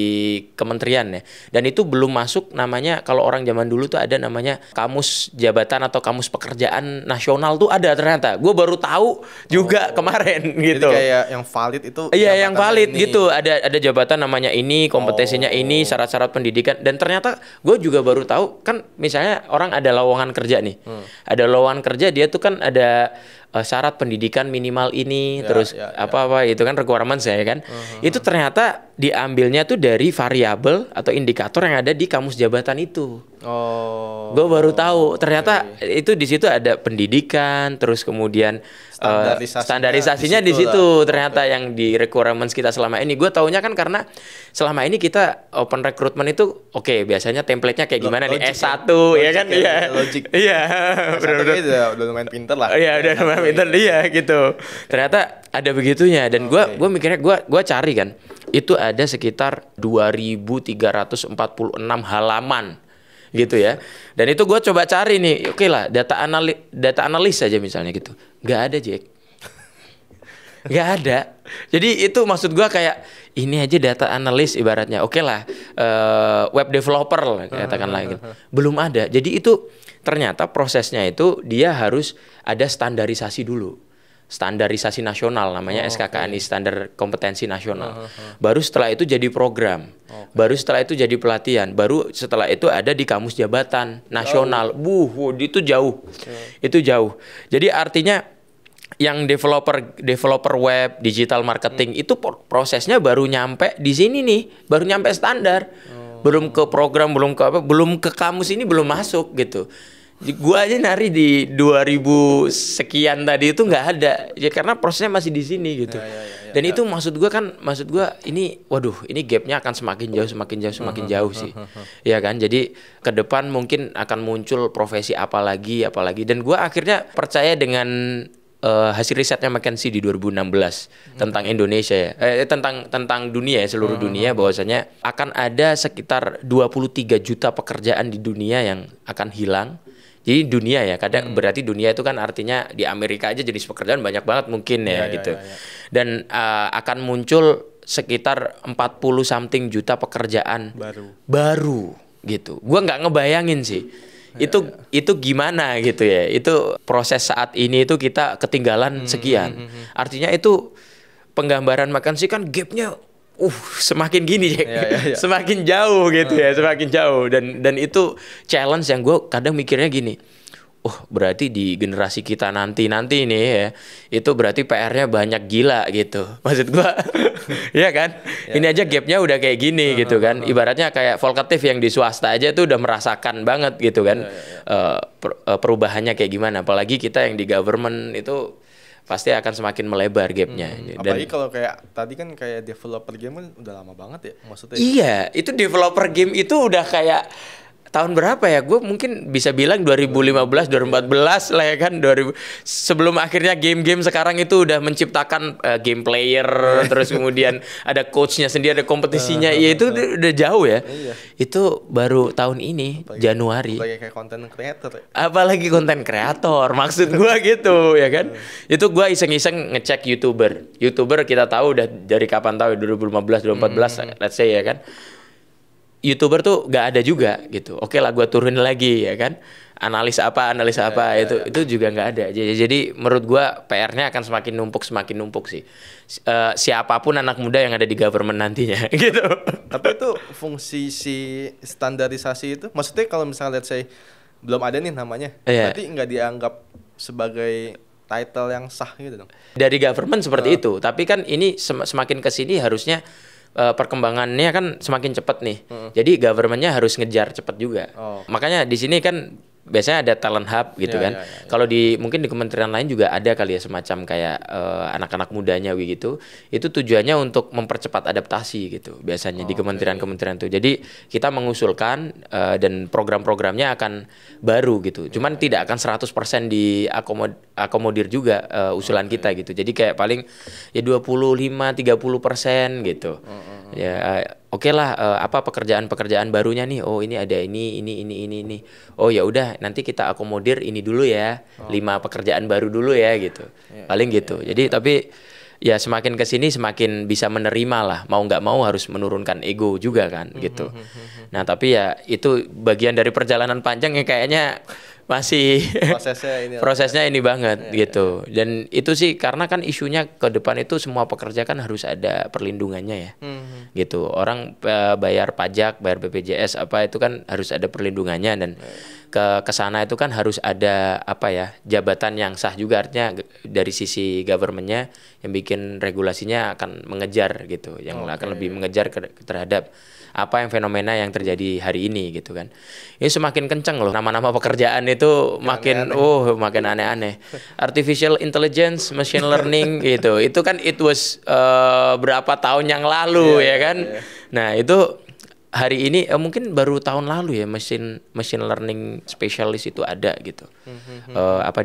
kementerian ya, dan itu belum masuk namanya, kalau orang zaman dulu tuh ada namanya kamus jabatan atau kamus pekerjaan nasional tuh ada, ternyata gue baru tahu juga kemarin gitu. Jadi kayak yang valid itu yang valid ini. Gitu, ada jabatan namanya ini, kompetensinya ini, syarat-syarat pendidikan, dan ternyata gue juga baru tahu kan, misalnya orang ada lowongan kerja nih, ada lowongan kerja, dia tuh kan ada syarat pendidikan minimal ini, terus apa itu kan requirements ya kan. Itu ternyata diambilnya tuh dari variabel atau indikator yang ada di kamus jabatan itu. Gue baru tahu ternyata itu di situ ada pendidikan, terus kemudian standarisasinya di situ ternyata yang di requirements kita selama ini. Gue taunya kan karena selama ini kita open recruitment itu biasanya template-nya kayak gimana nih, S1 ya kan, logik. Iya, benar-benar udah lumayan pinter lah. Iya, udah lumayan pinter gitu. Ternyata ada begitunya, dan gue mikirnya gue cari kan, itu ada sekitar 2.346 halaman gitu ya. Dan itu gue coba cari nih, lah data analis aja misalnya gitu. Nggak ada, Jack. Nggak ada. Jadi itu maksud gue kayak, ini aja data analis ibaratnya. Lah, web developer lah, katakanlah gitu. Belum ada. Jadi itu ternyata prosesnya itu dia harus ada standarisasi dulu. Standarisasi nasional namanya SKKNI, standar kompetensi nasional. Baru setelah itu jadi program. Baru setelah itu jadi pelatihan. Baru setelah itu ada di kamus jabatan nasional. Itu jauh. Itu jauh. Jadi artinya yang developer web, digital marketing itu prosesnya baru nyampe di sini nih, baru nyampe standar. Belum ke program, belum ke kamus, ini belum masuk gitu. Gua aja nari di 2000 sekian tadi itu nggak ada ya, karena prosesnya masih di sini gitu. Dan itu maksud gua ini gapnya akan semakin jauh sih. Ya kan, jadi ke depan mungkin akan muncul profesi apa lagi, dan gua akhirnya percaya dengan hasil risetnya McKinsey di 2016 tentang Indonesia ya, tentang dunia ya, seluruh dunia, bahwasanya akan ada sekitar 23 juta pekerjaan di dunia yang akan hilang. Jadi dunia ya, kadang berarti dunia itu kan artinya di Amerika aja jenis pekerjaan banyak banget mungkin ya gitu. Dan akan muncul sekitar 40 something juta pekerjaan baru gitu. Gua nggak ngebayangin sih. Itu gimana gitu ya. Itu proses saat ini itu kita ketinggalan sekian. Artinya itu penggambaran makan sih kan gapnya semakin gini semakin jauh gitu ya, semakin jauh dan itu challenge yang gue kadang mikirnya gini. Berarti di generasi kita nanti nih ya, itu berarti PR-nya banyak gila gitu. Maksud gua, ya kan? Ini aja gapnya udah kayak gini gitu kan. Ibaratnya kayak Volkatif yang di swasta aja tuh udah merasakan banget gitu kan. Perubahannya kayak gimana. Apalagi kita yang di government itu pasti akan semakin melebar gapnya. Apalagi kalau kayak tadi kan kayak developer game kan udah lama banget ya maksudnya. Iya, itu developer game itu udah kayak tahun berapa ya? Gue mungkin bisa bilang 2015, 2014 lah ya kan. Sebelum akhirnya game-game sekarang itu udah menciptakan game player, terus kemudian ada coachnya sendiri, ada kompetisinya. Iya itu udah jauh ya. Itu baru tahun ini, Januari. Apalagi kayak content creator. Apalagi konten kreator, maksud gue gitu ya kan. Itu gue iseng-iseng ngecek YouTuber. YouTuber kita tahu udah dari kapan tahu 2015, 2014 let's say ya kan. YouTuber tuh gak ada juga gitu. Oke lah gue turunin lagi ya kan. Analis apa itu juga gak ada. Jadi menurut gue PR-nya akan semakin numpuk sih. Siapapun anak muda yang ada di government nantinya gitu. Tapi itu fungsi si standarisasi itu, maksudnya kalau misalnya let's say belum ada nih namanya, berarti nggak dianggap sebagai title yang sah gitu dong. Dari government seperti itu. Tapi kan ini semakin kesini harusnya perkembangannya kan semakin cepat nih. Jadi government-nya harus ngejar cepat juga. Makanya di sini kan biasanya ada talent hub gitu kan. Kalau mungkin di kementerian lain juga ada kali ya semacam kayak anak-anak mudanya gitu. Itu tujuannya untuk mempercepat adaptasi gitu. Biasanya di kementerian-kementerian itu. Jadi kita mengusulkan dan program-programnya akan baru gitu. Cuman tidak akan 100% diakomodir juga usulan kita gitu. Jadi kayak paling ya 25-30% gitu. Ya oke lah apa pekerjaan barunya nih. Ini ada ini. Oh ya udah nanti kita akomodir ini dulu ya. 5 pekerjaan baru dulu ya gitu. Paling gitu. Jadi tapi ya semakin kesini semakin bisa menerima lah. Mau nggak mau harus menurunkan ego juga kan gitu. Nah tapi ya itu bagian dari perjalanan panjang yang kayaknya masih prosesnya ini banget gitu. Dan itu sih karena kan isunya ke depan itu semua pekerja kan harus ada perlindungannya ya. Gitu. Orang bayar pajak, bayar BPJS apa itu kan harus ada perlindungannya dan ke sana itu kan harus ada jabatan yang sah juga, artinya dari sisi government-nya yang bikin regulasinya akan mengejar gitu, yang akan lebih mengejar terhadap apa yang fenomena yang terjadi hari ini gitu kan. Ini semakin kenceng loh nama-nama pekerjaan itu makin aneh-aneh. Artificial intelligence, machine learning gitu. Itu kan it was berapa tahun yang lalu ya kan. Nah, itu hari ini mungkin baru tahun lalu ya machine learning specialist itu ada gitu.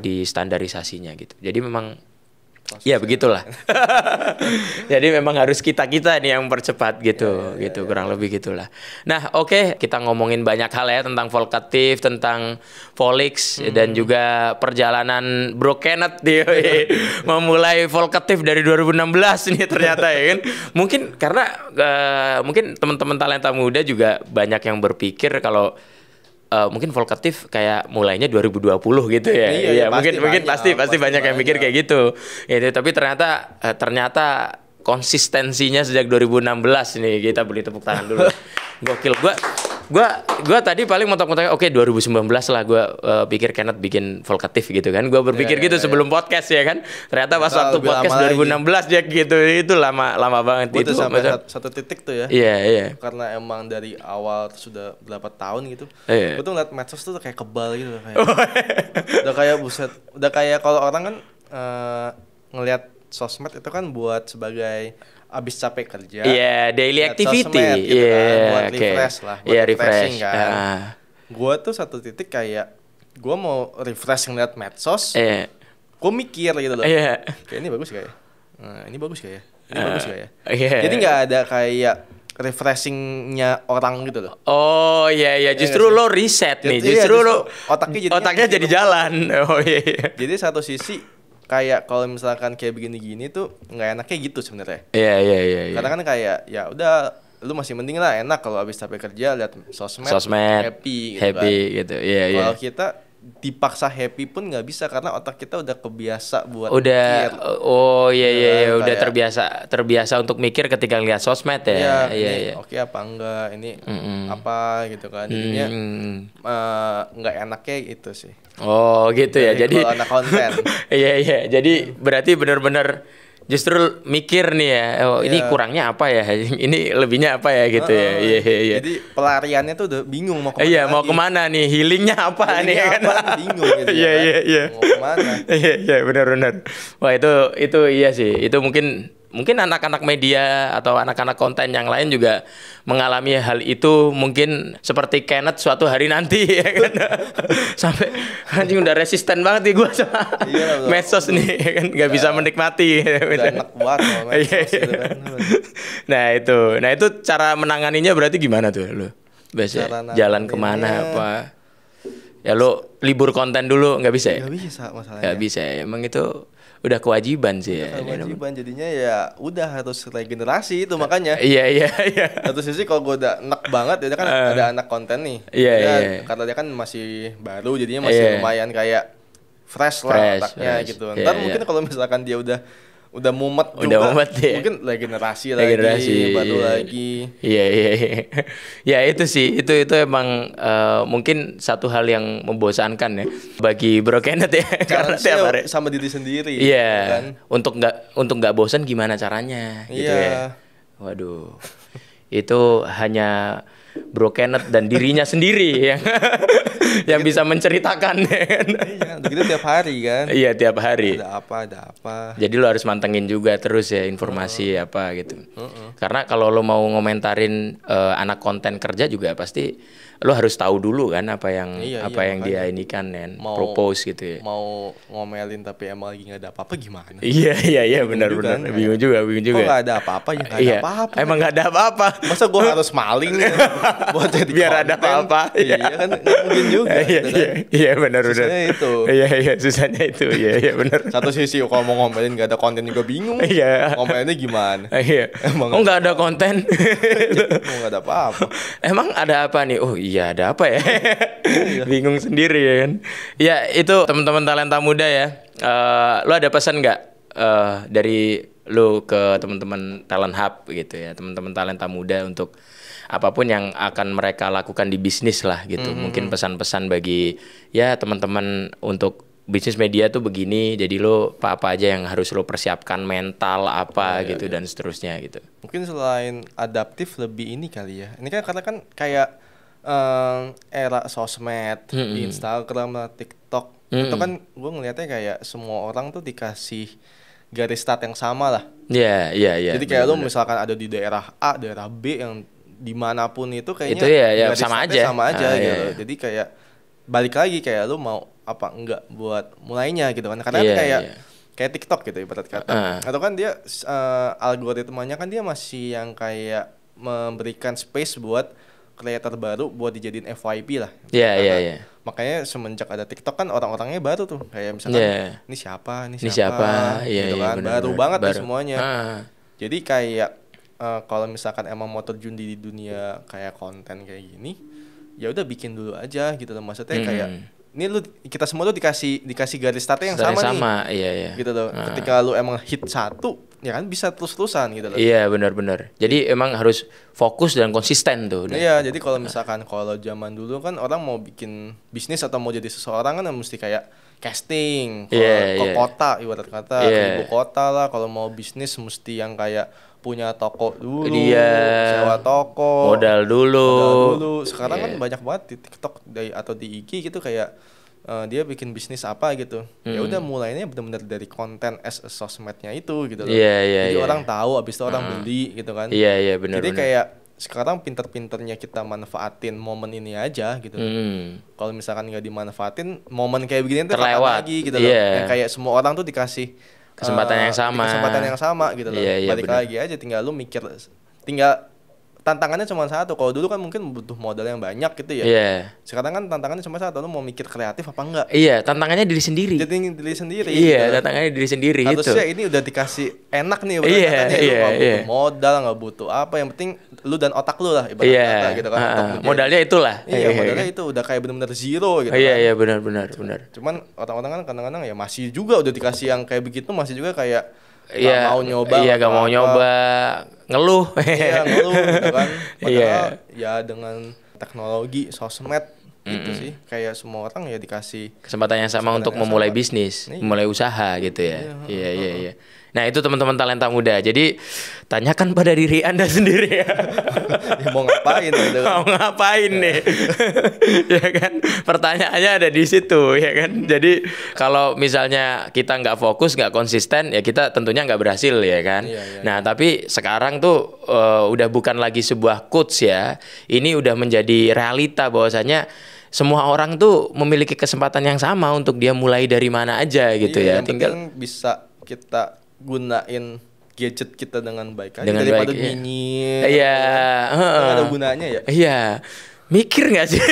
Di standarisasinya gitu. Jadi memang ya begitulah. Jadi memang harus kita nih yang percepat gitu, kurang lebih gitulah. Nah, oke, kita ngomongin banyak hal ya tentang Volkatif, tentang Volix dan juga perjalanan Bro Kenneth memulai Volkatif dari 2016 nih ternyata ya kan. Mungkin karena mungkin teman-teman talenta muda juga banyak yang berpikir kalau mungkin Volkatif kayak mulainya 2020 gitu ya. Iya, mungkin pasti banyak yang mikir kayak gitu. Itu tapi ternyata konsistensinya sejak 2016 nih, kita beri tepuk tangan dulu. Gokil. Gua tadi paling mentok-mentoknya 2019 lah gua pikir Kenneth bikin Volkatif gitu kan. Gua berpikir sebelum podcast ya kan. Ternyata pas waktu podcast 2016 dia gitu. Itu lama banget itu sampai satu titik tuh ya. Iya. Karena emang dari awal sudah berapa tahun gitu. Gua tuh ngeliat medsos tuh kayak kebal gitu kayak. Udah kayak buset. Udah kayak kalau orang kan ngelihat sosmed itu kan buat sebagai abis capek kerja, daily activity, gitu kan, buat refresh lah, buat refreshing kan. Gue tuh satu titik kayak gue mau refresh ngeliat medsos, gue mikir gitu loh, kayak ini bagus gak ya, ini bagus gak ya, ini bagus gak ya. Jadi nggak ada kayak refreshingnya orang gitu loh. Justru lo reset nih, justru lo otaknya jadi jalan. Jadi satu sisi kayak kalau misalkan kayak begini-gini tuh nggak enaknya gitu sebenarnya. Iya. Karena kan kayak ya udah lu masih mending lah, enak kalau habis capek kerja lihat sosmed happy gitu happy kan. gitu. Iya, iya. Kalau kita dipaksa happy pun nggak bisa karena otak kita udah kebiasa buat udah mikir. Oh iya iya, iya. Udah Kayak, terbiasa untuk mikir ketika lihat sosmed ya. Iya iya. Oke apa enggak ini apa gitu kan. Jadinya nggak enaknya itu sih. Oh gitu ya. Jadi kalau anak konten. Iya iya. Jadi berarti benar-benar justru mikir nih ya. Oh, ini kurangnya apa ya? Ini lebihnya apa ya gitu ya. Iya iya iya. Jadi pelariannya tuh udah bingung mau kemana. Iya, mau kemana nih? Healingnya apa nih kan? Bingung gitu. Iya iya iya. Mau kemana? Iya iya, benar-benar. Wah, itu iya sih. Itu mungkin anak-anak media atau anak-anak konten yang lain juga mengalami hal itu, mungkin seperti Kenneth suatu hari nanti ya kan. Sampai anjing udah resisten banget nih gue sama medsos nih ya kan, nggak bisa menikmati. Udah enak banget sama medsos gitu kan. Nah itu cara menanganinya berarti gimana tuh lo? Biasanya jalan kemana apa? Ya lo libur konten dulu nggak bisa ya? Nggak bisa masalahnya. Nggak bisa ya. Emang itu udah kewajiban sih ya. Kewajiban jadinya ya udah harus regenerasi itu makanya. Iya iya iya. Satu sisi kalau gue udah enak banget dia kan ada anak konten nih. Iya iya. Karena dia kan masih baru jadinya masih lumayan kayak fresh lah otaknya gitu. Ntar mungkin kalau misalkan dia udah mumet juga, mungkin regenerasi lagi, baru lagi. Iya iya iya. Ya itu sih, itu emang mungkin satu hal yang membosankan ya bagi Bro Kenneth ya. Karena tiap hari sama diri sendiri. Iya. Kan? Untuk nggak bosan gimana caranya? Gitu ya. Waduh. Itu hanya Bro Kenneth dan dirinya sendiri yang bisa menceritakan ya kan. Iya, begitu tiap hari kan. Iya, tiap hari. Ada apa. Jadi lo harus mantengin juga terus ya informasi apa gitu. Karena kalau lo mau ngomentarin anak konten kerja juga pasti lo harus tahu dulu kan apa yang dia ini kan propose gitu ya. Mau ngomelin tapi emang lagi nggak ada apa-apa gimana? Iya benar. Bingung juga. Kok nggak ada apa-apa ya? Nggak ada apa-apa. Emang nggak ada apa-apa. Masa gue harus maling nih buat jadi biar ada apa-apa? Iya kan nggak mungkin juga. Iya benar. Susahnya itu. Iya susahnya itu. Iya benar. Satu sisi kalau mau ngomelin nggak ada konten juga bingung. Iya. Ngomelinnya gimana? Iya. Oh nggak ada konten. Nggak ada apa-apa. Emang ada apa nih? Oh iya ada apa ya? Bingung sendiri ya kan. Ya itu teman-teman talenta muda ya. Lo ada pesan nggak dari lo ke teman-teman Talent Hub gitu ya, teman-teman talenta muda untuk apapun yang akan mereka lakukan di bisnis lah gitu. Mungkin pesan-pesan bagi ya teman-teman untuk bisnis media tuh begini, jadi lo apa aja yang harus lo persiapkan, mental apa gitu dan seterusnya gitu. Mungkin selain adaptif lebih ini kali ya. Ini kan karena kan kayak era sosmed, di Instagram, TikTok, itu kan gue ngelihatnya kayak semua orang tuh dikasih garis start yang sama lah. Iya. Jadi kayak lo misalkan ada di daerah A, daerah B yang dimanapun itu kayaknya itu ya sama aja gitu. Jadi kayak balik lagi kayak lo mau apa enggak buat mulainya gitu kan. Karena kayak TikTok gitu ibarat kata. Atau kan dia algoritmanya kan dia masih yang kayak memberikan space buat kreator baru buat dijadiin FYP lah. Iya. Makanya semenjak ada TikTok kan orang-orangnya baru tuh. Kayak misalkan ini siapa gitu kan. Baru banget nih semuanya. Jadi kayak kalau misalkan emang mau terjun di dunia kayak konten kayak gini, ya udah bikin dulu aja gitu loh. Maksudnya kayak ini kita semua tuh dikasih garis startnya yang sama nih. Iya. Gitu loh. Ketika lu emang hit satu, ya kan bisa terus-terusan gitu loh. Iya, benar. Jadi emang harus fokus dan konsisten tuh. Iya, jadi kalau misalkan kalau zaman dulu kan orang mau bikin bisnis atau mau jadi seseorang kan mesti kayak casting ke kota ibarat kata, ke ibu kota lah. Kalau mau bisnis mesti yang kayak punya toko dulu, sewa toko, modal dulu. Sekarang kan banyak banget di TikTok atau di IG gitu kayak dia bikin bisnis apa gitu. Ya udah mulainya benar-benar dari konten as a sosmednya itu gitu loh. Jadi orang tahu, abis itu orang beli gitu kan. Iya benar. Jadi kayak sekarang pinter-pinternya kita manfaatin momen ini aja gitu. Kalau misalkan nggak dimanfaatin, momen kayak begini tuh terlewat lagi gitu loh. Yang kayak semua orang tuh dikasih kesempatan yang sama gitu loh. Iya, Balik lagi aja tinggal lu mikir, tinggal tantangannya cuma satu. Kalau dulu kan mungkin butuh modal yang banyak gitu ya. Iya. Sekarang kan tantangannya cuma satu, lu mau mikir kreatif apa enggak? Iya, tantangannya diri sendiri. Jadi diri sendiri. Iya, gitu. tantangannya diri sendiri. Harusnya itu. ini udah dikasih enak nih, Iya, lu nggak butuh modal, nggak butuh apa, yang penting lu dan otak lu lah ibarat kata gitu kan. Modalnya itulah. Iya, modalnya itu udah kayak benar-benar zero gitu. Iya, benar. Cuman orang-orang kan kadang-kadang ya masih juga udah dikasih yang kayak begitu, masih juga kayak Iya, mau nyoba. Iya, gak mau nyoba, ngeluh. Iya, ngeluh gitu kan. Padahal ya dengan teknologi, sosmed itu sih kayak semua orang ya dikasih kesempatan yang sama untuk memulai bisnis, memulai usaha gitu ya. Iya. Nah, itu teman-teman talenta muda. Jadi tanyakan pada diri Anda sendiri ya. Ya mau ngapain gitu. Mau ngapain nih? Ya kan? Pertanyaannya ada di situ ya kan. Jadi kalau misalnya kita nggak fokus, nggak konsisten, ya kita tentunya nggak berhasil ya kan. Nah, tapi sekarang tuh udah bukan lagi sebuah quotes ya. Ini udah menjadi realita bahwasanya semua orang tuh memiliki kesempatan yang sama untuk dia mulai dari mana aja gitu ya. Tinggal bisa kita gunain gadget kita dengan baik aja dengan daripada baik, nyinyir. Iya. Nggak ada gunanya ya. Iya. Mikir nggak sih?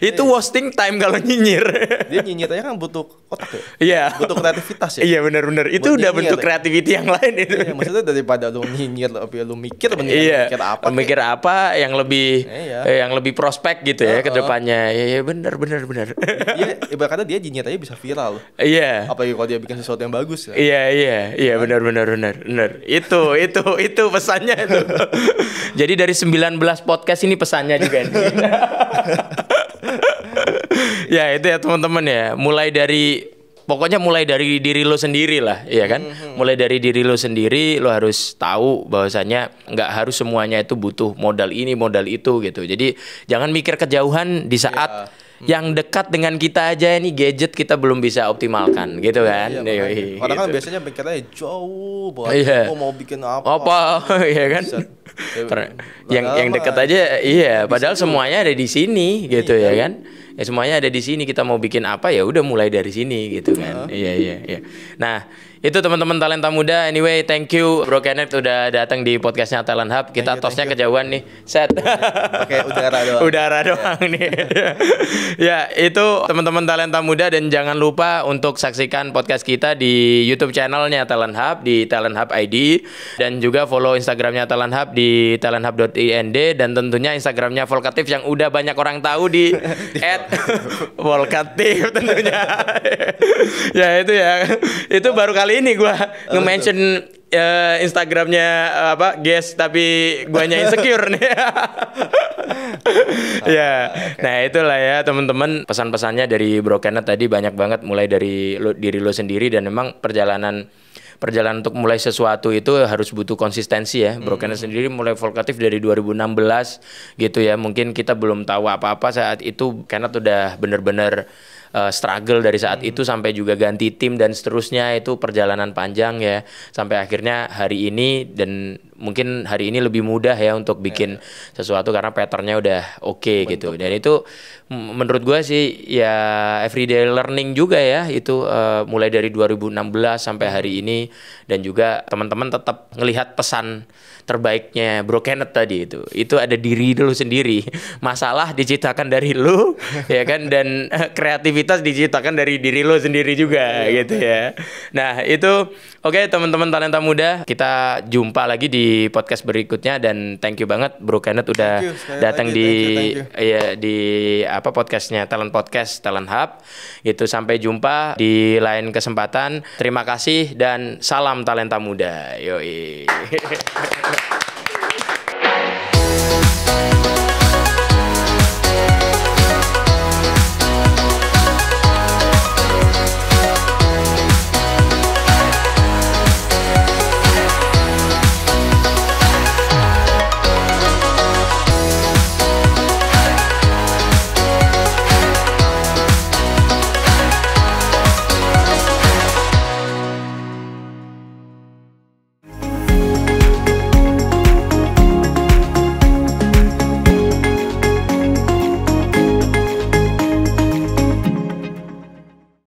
Itu wasting time kalau nyinyir. Dia nyinyir aja kan butuh otak ya. Iya. Butuh kreativitas ya. Iya, benar. Itu udah bentuk creativity yang lain itu. Iya, maksudnya daripada lu nyinyir, lu mikir mikir apa? Mikir apa yang lebih prospek gitu ya ke depannya. Iya, benar. Iya, ibarat kata dia nyinyir aja bisa viral. Iya. Apalagi kalau dia bikin sesuatu yang bagus ya. Iya, benar. Itu pesannya itu. Jadi dari 19 podcast ini pesannya juga nih. Ya itu ya teman-teman ya, pokoknya mulai dari diri lo sendiri lah, ya kan? Mulai dari diri lo sendiri, lo harus tahu bahwasanya nggak harus semuanya itu butuh modal ini, modal itu gitu. Jadi jangan mikir kejauhan di saat yang dekat dengan kita aja ini gadget kita belum bisa optimalkan gitu kan. Orang gitu. kan biasanya pikirnya jauh banget, mau bikin apa ya kan. Yang dekat aja padahal semuanya ada di sini gitu ya kan. Ya semuanya ada di sini, kita mau bikin apa ya udah mulai dari sini gitu kan. Iya. Nah, itu teman-teman talenta muda. Anyway, thank you Bro Kenneth udah datang di podcastnya Talent Hub. Kita tosnya kejauhan nih. Set. Pakai udara doang. Udara doang nih. Ya, itu teman-teman talenta muda, dan jangan lupa untuk saksikan podcast kita di YouTube channelnya Talent Hub di Talent Hub ID, dan juga follow Instagramnya Talent Hub di talenthub.ind, dan tentunya Instagramnya Volkatif yang udah banyak orang tahu di @Volkatif tentunya. Ya itu ya. Itu baru kali ini gue nge-mention Instagramnya guest, tapi guanya insecure nih. Ya, nah itulah ya teman-teman, pesan-pesannya dari Bro Kenneth tadi banyak banget, mulai dari diri lo sendiri, dan memang perjalanan untuk mulai sesuatu itu harus butuh konsistensi ya. Bro Kenneth sendiri mulai Volkatif dari 2016 gitu ya. Mungkin kita belum tahu apa-apa saat itu. Kenneth udah bener-bener struggle dari saat itu sampai juga ganti tim dan seterusnya. Itu perjalanan panjang ya, sampai akhirnya hari ini, dan mungkin hari ini lebih mudah ya untuk bikin sesuatu karena patternnya udah oke gitu. Dan itu menurut gue sih ya everyday learning juga ya itu, mulai dari 2016 sampai hari ini. Dan juga teman-teman tetap ngelihat pesan terbaiknya Bro Kenneth tadi itu ada diri lu sendiri. Masalah diciptakan dari lu ya kan, dan kreativitas diciptakan dari diri lu sendiri juga gitu ya. Nah itu oke, teman-teman talenta muda, kita jumpa lagi di podcast berikutnya, dan thank you banget Bro Kenneth udah datang di podcastnya Talent Hub gitu. Sampai jumpa di lain kesempatan. Terima kasih dan salam talenta muda. Yoi.